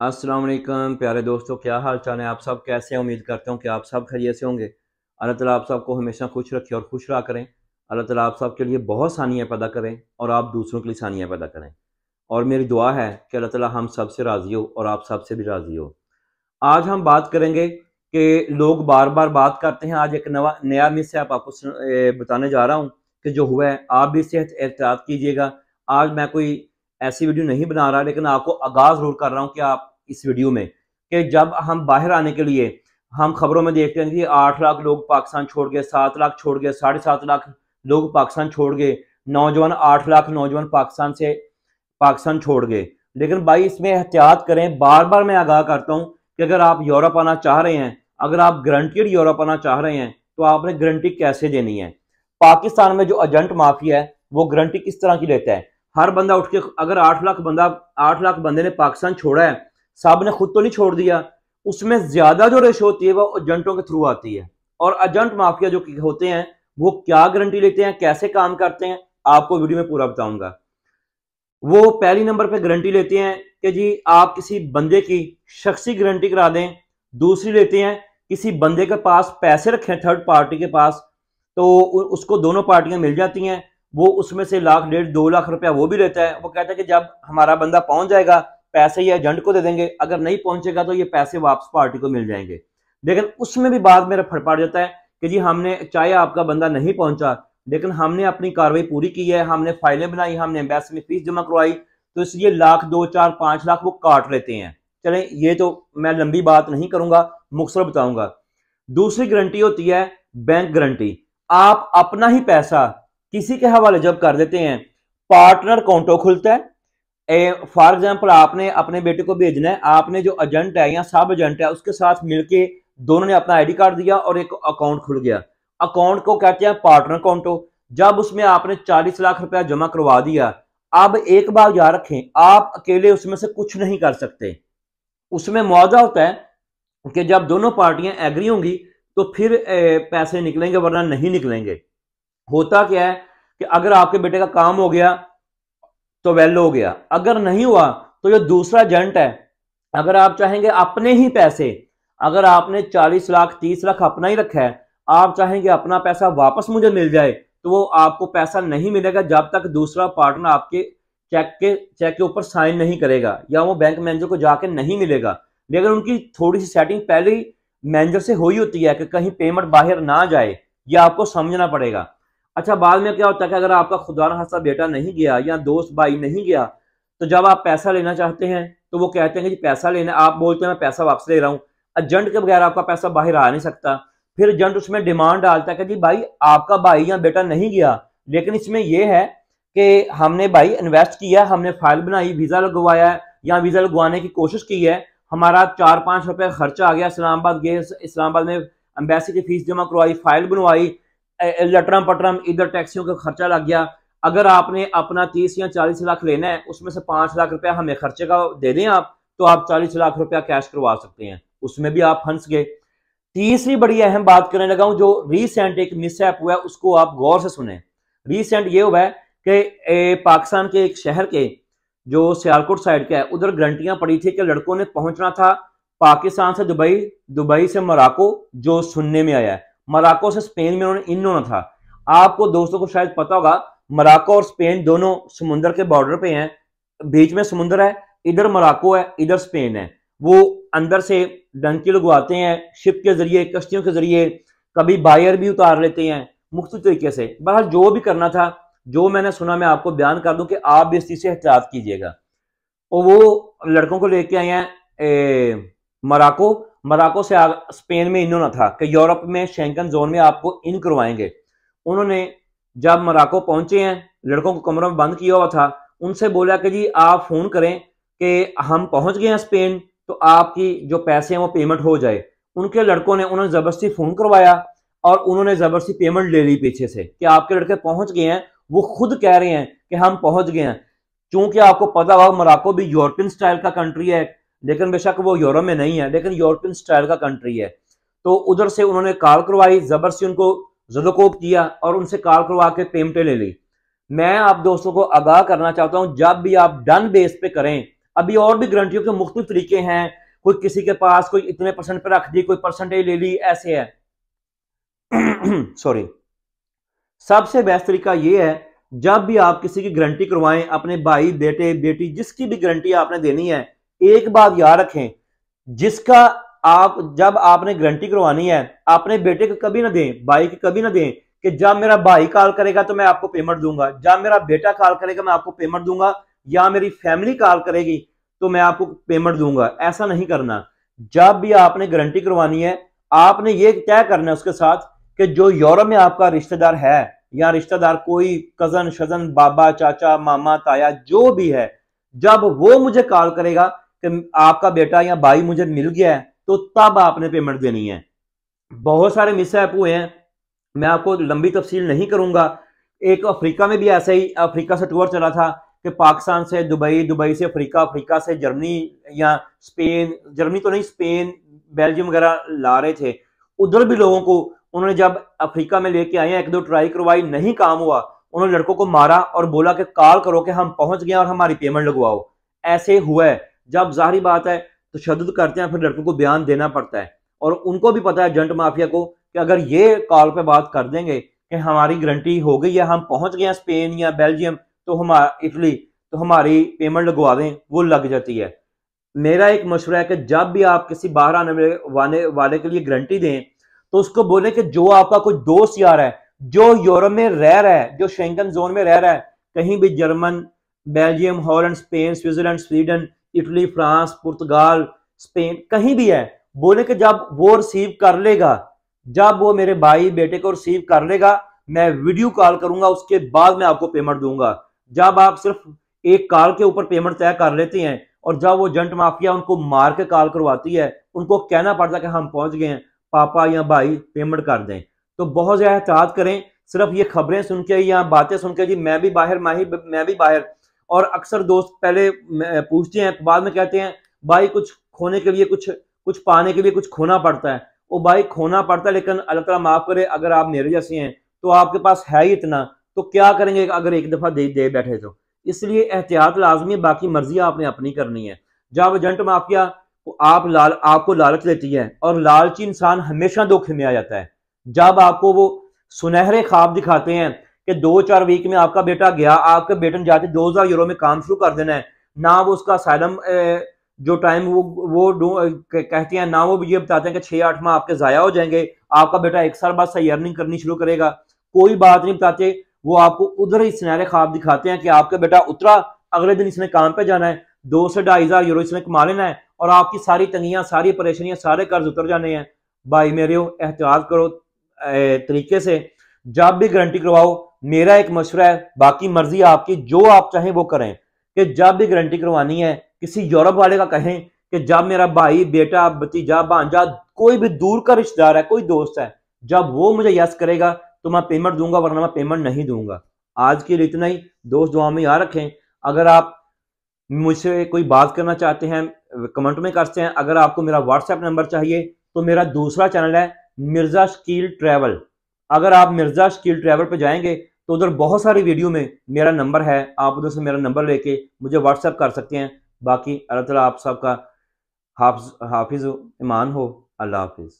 अस्सलाम वालेकुम प्यारे दोस्तों, क्या हाल चाल है। आप सब कैसे हैं? उम्मीद करता हूँ कि आप सब खैरियत से होंगे। अल्लाह ताला आप सबको हमेशा खुश रखे और खुश रहा करें। अल्लाह ताला आप सब के लिए बहुत सानियाँ पैदा करें और आप दूसरों के लिए सानियाँ पैदा करें। और मेरी दुआ है कि अल्लाह ताला हम सब से राज़ी हो और आप सब से भी राज़ी हो। आज हम बात करेंगे कि लोग बार बार बात करते हैं। आज एक नया मिसहैप आपको बताने जा रहा हूँ कि जो हुआ है, आप भी इससे एहतियात कीजिएगा। आज मैं कोई ऐसी वीडियो नहीं बना रहा, लेकिन आपको आगाज़ ज़रूर कर रहा हूँ कि आप इस वीडियो में, कि जब हम बाहर आने के लिए हम खबरों में देखते हैं कि 8 लाख लोग पाकिस्तान छोड़ गए, 7 लाख छोड़ गए, 7.5 लाख लोग पाकिस्तान छोड़ गए, नौजवान 8 लाख नौजवान पाकिस्तान छोड़ गए। लेकिन भाई इसमें एहतियात करें। बार बार मैं आगाह करता हूँ कि अगर आप यूरोप आना चाह रहे हैं, अगर आप गारंटीड यूरोप आना चाह रहे हैं, तो आपने गारंटी कैसे देनी है। पाकिस्तान में जो एजेंट माफिया है वो गारंटी किस तरह की लेता है। हर बंदा उठ के, अगर 8 लाख बंदे ने पाकिस्तान छोड़ा है, सब ने खुद तो नहीं छोड़ दिया, उसमें ज्यादा जो रेशो होती है वो एजेंटों के थ्रू आती है। और एजेंट माफिया जो होते हैं वो क्या गारंटी लेते हैं, कैसे काम करते हैं, आपको वीडियो में पूरा बताऊंगा। वो पहली नंबर पे गारंटी लेते हैं कि जी आप किसी बंदे की शख्सी गारंटी करा दें। दूसरी लेते हैं किसी बंदे के पास पैसे रखें थर्ड पार्टी के पास, तो उसको दोनों पार्टियां मिल जाती हैं। वो उसमें से लाख डेढ़ 2 लाख रुपया वो भी लेता है। वो कहता है कि जब हमारा बंदा पहुंच जाएगा पैसे ये एजेंट को दे देंगे, अगर नहीं पहुंचेगा तो ये पैसे वापस पार्टी को मिल जाएंगे। लेकिन उसमें भी बाद में पड़ जाता है कि जी हमने, चाहे आपका बंदा नहीं पहुंचा, लेकिन हमने अपनी कार्रवाई पूरी की है, हमने फाइलें बनाई, हमने एम्बेसी में फीस जमा करवाई, तो इसलिए लाख 2 4 5 लाख वो काट लेते हैं। चलें, ये तो मैं लंबी बात नहीं करूंगा, मुख्तसर बताऊंगा। दूसरी गारंटी होती है बैंक गारंटी। आप अपना ही पैसा किसी के हवाले जब कर देते हैं, पार्टनर अकाउंटो खुलता है। फॉर एग्जाम्पल, आपने अपने बेटे को भेजना है, आपने जो एजेंट है या सब एजेंट है उसके साथ मिलके दोनों ने अपना आईडी कार्ड दिया और एक अकाउंट खुल गया। अकाउंट को कहते हैं पार्टनर अकाउंट। जब उसमें आपने 40 लाख रुपया जमा करवा दिया, अब एक बात याद रखें, आप अकेले उसमें से कुछ नहीं कर सकते। उसमें मुआवजा होता है कि जब दोनों पार्टियां एग्री होंगी तो फिर पैसे निकलेंगे, वरना नहीं निकलेंगे। होता क्या है कि अगर आपके बेटे का काम हो गया तो वेल हो गया, अगर नहीं हुआ तो जो दूसरा एजेंट है, अगर आप चाहेंगे अपने ही पैसे, अगर आपने 40 लाख 30 लाख अपना ही रखा है, आप चाहेंगे अपना पैसा वापस मुझे मिल जाए, तो वो आपको पैसा नहीं मिलेगा जब तक दूसरा पार्टनर आपके चेक के ऊपर साइन नहीं करेगा या वो बैंक मैनेजर को जाके नहीं मिलेगा। लेकिन उनकी थोड़ी सी सेटिंग पहले ही मैनेजर से हुई होती है कि कहीं पेमेंट बाहर ना जाए, यह आपको समझना पड़ेगा। अच्छा, बाद में क्या होता है कि अगर आपका खुदा न खास्ता बेटा नहीं गया या दोस्त भाई नहीं गया, तो जब आप पैसा लेना चाहते हैं तो वो कहते हैं कि जी पैसा लेना, आप बोलते हैं मैं पैसा वापस ले रहा हूँ। एजेंट के बगैर आपका पैसा बाहर आ नहीं सकता। फिर एजेंट उसमें डिमांड डालता है कि जी भाई आपका भाई या बेटा नहीं गया, लेकिन इसमें यह है कि हमने भाई इन्वेस्ट किया, हमने फाइल बनाई, वीजा लगवाया है या वीजा लगवाने की कोशिश की है, हमारा 4-5 रुपए खर्चा आ गया, इस्लामाबाद गए, इस्लामाबाद में एम्बेसी की फीस जमा करवाई, फाइल बनवाई, लटरम पटरम, इधर टैक्सियों का खर्चा लग गया। अगर आपने अपना 30 या 40 लाख लेना है, उसमें से 5 लाख रुपया हमें खर्चे का दे दें आप, तो आप 40 लाख रुपया कैश करवा सकते हैं। उसमें भी आप फंस गए। तीसरी बड़ी अहम बात करने लगा हूं, जो रिसेंट एक मिसहैप हुआ है उसको आप गौर से सुने। रिसेंट ये हुआ है कि पाकिस्तान के एक शहर के जो सियालकोट साइड का है, उधर गारंटियां पड़ी थी कि लड़कों ने पहुंचना था पाकिस्तान से दुबई, दुबई से मोरक्को, जो सुनने में आया है मोरक्को से स्पेन में उन्होंने इन होना था। आपको दोस्तों को शायद पता होगा, मोरक्को और स्पेन दोनों समुद्र के बॉर्डर पे हैं, बीच में समुद्र है, इधर मोरक्को है, इधर स्पेन है। वो अंदर से डंकी लगवाते हैं शिप के जरिए, कश्तियों के जरिए, कभी बायर भी उतार लेते हैं मुख्तलिफ तरीके से। बहरहाल जो भी करना था, जो मैंने सुना मैं आपको बयान कर दूं कि आप भी इस चीज से एहतियात कीजिएगा। और वो लड़कों को लेके आए हैं मोरक्को, मोरक्को से स्पेन में इन होना था कि यूरोप में शेंगन जोन में आपको इन करवाएंगे। उन्होंने जब मोरक्को पहुंचे हैं, लड़कों को कमरों में बंद किया हुआ था, उनसे बोला कि जी आप फोन करें कि हम पहुंच गए हैं स्पेन, तो आपकी जो पैसे हैं वो पेमेंट हो जाए। उनके लड़कों ने उन्होंने जबरदस्ती फोन करवाया और उन्होंने जबरदस्ती पेमेंट ले ली पीछे से कि आपके लड़के पहुंच गए हैं। वो खुद कह रहे हैं कि हम पहुंच गए हैं। चूंकि आपको पता होगा मोरक्को भी यूरोपियन स्टाइल का कंट्री है, लेकिन बेशक वो यूरोप में नहीं है, लेकिन यूरोपियन स्टाइल का कंट्री है। तो उधर से उन्होंने कॉल करवाई, जबरदस्ती उनको जदोकोब किया और उनसे कॉल करवा के पेमेंटें ले ली। मैं आप दोस्तों को आगाह करना चाहता हूं, जब भी आप डन बेस पे करें, अभी और भी गारंटियों के मुख्तलिफ तरीके हैं, कोई किसी के पास कोई इतने परसेंट पे रख दी, कोई परसेंटेज ले ली, ऐसे है। सॉरी। सबसे बेस्ट तरीका ये है, जब भी आप किसी की गारंटी करवाएं, अपने भाई बेटे बेटी जिसकी भी गारंटी आपने देनी है, एक बात याद रखें, जिसका आप जब आपने गारंटी करवानी है, अपने बेटे को कभी ना दें, भाई को कभी ना दें कि जब मेरा भाई कॉल करेगा तो मैं आपको पेमेंट दूंगा, जब मेरा बेटा कॉल करेगा मैं आपको पेमेंट दूंगा, या मेरी फैमिली कॉल करेगी तो मैं आपको पेमेंट दूंगा। ऐसा नहीं करना। जब भी आपने गारंटी करवानी है, आपने ये तय करना है उसके साथ कि जो यूरोप में आपका रिश्तेदार है, या रिश्तेदार कोई कजन शजन, बाबा चाचा मामा ताया जो भी है, जब वो मुझे कॉल करेगा कि आपका बेटा या भाई मुझे मिल गया है, तो तब आपने पेमेंट देनी है। बहुत सारे मिसहैप हुए हैं, मैं आपको लंबी तफसील नहीं करूंगा। एक अफ्रीका में भी ऐसे ही, अफ्रीका से टूर चला था कि पाकिस्तान से दुबई, दुबई से अफ्रीका, अफ्रीका से जर्मनी या स्पेन, जर्मनी तो नहीं स्पेन बेल्जियम वगैरह ला रहे थे। उधर भी लोगों को उन्होंने जब अफ्रीका में लेके आए हैं, एक दो ट्राई करवाई, नहीं काम हुआ, उन्होंने लड़कों को मारा और बोला कि कॉल करो कि हम पहुंच गए और हमारी पेमेंट लगवाओ। ऐसे हुआ है। जब जाहिर बात है तशद्दुद करते हैं, फिर लड़कों को बयान देना पड़ता है, और उनको भी पता है एजेंट माफिया को कि अगर ये कॉल पे बात कर देंगे कि हमारी गारंटी हो गई है, हम पहुंच गए हैं स्पेन या बेल्जियम, तो हमारा इटली, तो हमारी पेमेंट लगवा दें, वो लग जाती है। मेरा एक मशवरा है कि जब भी आप किसी बाहर आने वाले के लिए गारंटी दें, तो उसको बोले कि जो आपका कोई दोस्त यार है जो यूरोप में रह रहा है, जो शेंगन जोन में रह रहा है, कहीं भी German, Belgium, Holland, Spain, Switzerland, Sweden, Italy, France, पुर्तगाल, स्पेन, कहीं भी है, बोले कि जब वो रिसीव कर लेगा, जब वो मेरे भाई बेटे को रिसीव कर लेगा, मैं वीडियो कॉल करूंगा, उसके बाद मैं आपको पेमेंट दूंगा। जब आप सिर्फ एक कॉल के ऊपर पेमेंट तय कर लेते हैं, और जब वो एजेंट माफिया उनको मार के कॉल करवाती है, उनको कहना पड़ता है कि हम पहुंच गए हैं, पापा या भाई पेमेंट कर दें। तो बहुत ज्यादा एहतियात करें। सिर्फ ये खबरें सुन के या बातें सुन के जी मैं भी बाहर, मैं भी बाहर, और अक्सर दोस्त पहले पूछते हैं, बाद में कहते हैं भाई कुछ खोने के लिए, कुछ पाने के लिए कुछ खोना पड़ता है। वो भाई खोना पड़ता है, लेकिन अल्लाह ताला माफ करे, अगर आप मेरे जैसे हैं तो आपके पास है ही इतना, तो क्या करेंगे अगर एक दफा दे बैठे तो। इसलिए एहतियात लाजमी है, बाकी मर्जी आपने अपनी करनी है। जब एजेंट माफिया आपको लालच देती है, और लालची इंसान हमेशा धोखे में आ जाता है। जब आपको वो सुनहरे ख्वाब दिखाते हैं कि 2-4 वीक में आपका बेटा गया, आपके बेटे ने जाते 2000 यूरो में काम शुरू कर देना है, ना वो उसका साइलम जो टाइम कहते हैं, ना वो ये बताते हैं कि 6-8 माह आपके जाया हो जाएंगे, आपका बेटा 1 साल बाद सही अर्निंग करनी शुरू करेगा, कोई बात नहीं बताते। वो आपको उधर ही सुनहरे ख्वाब दिखाते हैं कि आपका बेटा उतरा, अगले दिन इसने काम पे जाना है, 2 से 2,500 यूरो इसने कमा लेना है, और आपकी सारी तंगियां, सारी परेशानियां, सारे कर्ज उतर जाने हैं। भाई मेरे हो, एहतियात करो तरीके से। जब भी गारंटी करवाओ, मेरा एक मशवरा है, बाकी मर्जी आपकी, जो आप चाहें वो करें, कि जब भी गारंटी करवानी है, किसी यूरोप वाले का कहें कि जब मेरा भाई बेटा भतीजा भांजा कोई भी दूर का रिश्तेदार है, कोई दोस्त है, जब वो मुझे यस करेगा तो मैं पेमेंट दूंगा, वरना मैं पेमेंट नहीं दूंगा। आज के लिए इतना ही। दोस्त दुआ में याद रखें। अगर आप मुझसे कोई बात करना चाहते हैं, कमेंट में करते हैं। अगर आपको मेरा व्हाट्सएप नंबर चाहिए, तो मेरा दूसरा चैनल है मिर्जा शकील ट्रैवल। अगर आप मिर्जा शकील ट्रैवल पे जाएंगे तो उधर बहुत सारी वीडियो में मेरा नंबर है, आप उधर से मेरा नंबर लेके मुझे व्हाट्सएप कर सकते हैं। बाकी अल्लाह ताला आप सबका हाफिज ईमान हो। अल्लाह हाफिज।